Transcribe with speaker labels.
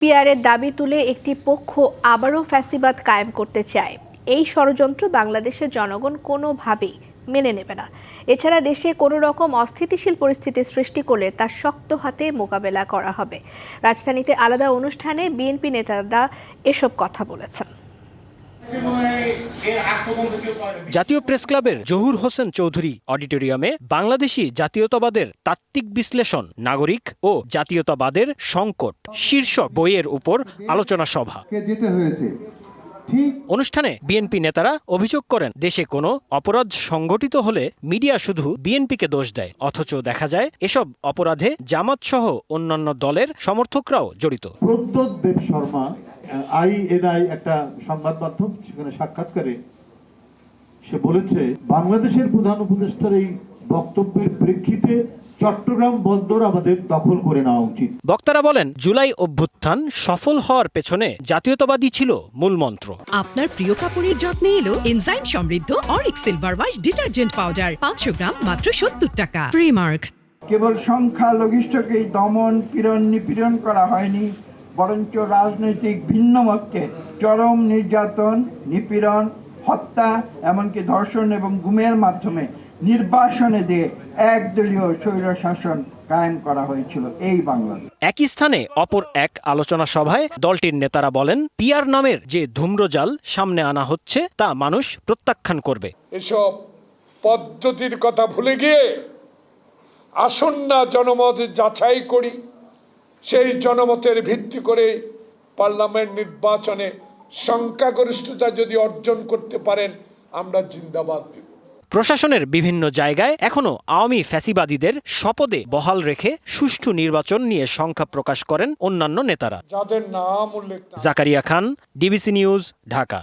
Speaker 1: পিয়ারের দাবি তুলে একটি পক্ষ আবারও ফ্যাসিবাদ কায়েম করতে চায়। এই ষড়যন্ত্র বাংলাদেশের জনগণ কোনোভাবেই মেনে নেবে না। এছাড়া দেশে কোনো রকম অস্থিতিশীল পরিস্থিতি সৃষ্টি করলে তা শক্ত হাতে মোকাবেলা করা হবে। রাজধানীতে আলাদা অনুষ্ঠানে বিএনপি নেতারা এসব কথা বলেছেন।
Speaker 2: জাতীয় প্রেস ক্লাবের জহুর হোসেন চৌধুরী অডিটোরিয়ামে বাংলাদেশি জাতীয়তাবাদের তাত্ত্বিক বিশ্লেষণ, নাগরিক ও জাতীয়তাবাদের সংকট শীর্ষক বইয়ের উপর আলোচনা সভা। অনুষ্ঠানে বিএনপি নেতারা অভিযোগ করেন, দেশে কোনো অপরাধ সংঘটিত হলে মিডিয়া শুধু বিএনপিকে দোষ দেয়, অথচ দেখা যায় এসব অপরাধে জামাত সহ অন্যান্য দলের সমর্থকরাও জড়িত।
Speaker 3: প্রদ্যোৎ দেব শর্মা আইএনআই একটা সংবাদ মাধ্যম, সেখানে সাক্ষাৎকারে সে বলেছে, বাংলাদেশের প্রধান উপদেষ্টার এই বক্তব্যের প্রেক্ষিতে চট্টগ্রাম বন্দর আমাদের দখল করে নেওয়া উচিত।
Speaker 2: বক্তারা বলেন, জুলাই অভ্যুত্থান সফল হওয়ার পেছনে জাতীয়তাবাদী ছিল মূল মন্ত্র।
Speaker 4: আপনার প্রিয় কাপড়ের যত্নে এলো এনজাইম সমৃদ্ধ Arik silver wash detergent powder, 500 গ্রাম মাত্র 70 টাকা। প্রিমার্ক।
Speaker 5: কেবল সংখ্যালঘিষ্ঠকেই দমন, পীড়ন, নিপীড়ন করা হয়নি, বরঞ্চ রাজনৈতিক ভিন্নমতকে চরম নির্যাতন, নিপীড়ন, হত্যা, এমনকি ধর্ষণ এবং গুমের মাধ্যমে নির্বাসনে দিয়ে একদলীয় স্বৈরশাসন কায়েম করা হয়েছিল এই বাংলাদেশ।
Speaker 2: একই স্থানে অপর এক আলোচনা সভায় দলটির নেতারা বলেন, পিয়ার নামের যে ধূম্রজাল সামনে আনা হচ্ছে তা মানুষ প্রত্যাখ্যান করবে।
Speaker 6: এসব পদ্ধতির কথা ভুলে গিয়ে আসুন না জনমত যাচাই করি, সেই জনমতের ভিত্তি করে পার্লামেন্ট নির্বাচনে সংখ্যাগরিষ্ঠতা যদি অর্জন করতে পারেন, আমরা জিন্দাবাদ দেব।
Speaker 2: প্রশাসনের বিভিন্ন জায়গায় এখনো আওয়ামী ফ্যাসিবাদীদের শপথে বহাল রেখে সুষ্ঠু নির্বাচন নিয়ে সংখ্যা প্রকাশ করেন অন্যান্য নেতারা।
Speaker 6: যাদের নাম উল্লেখ
Speaker 2: জাকারিয়া খান, ডিবিসি নিউজ, ঢাকা।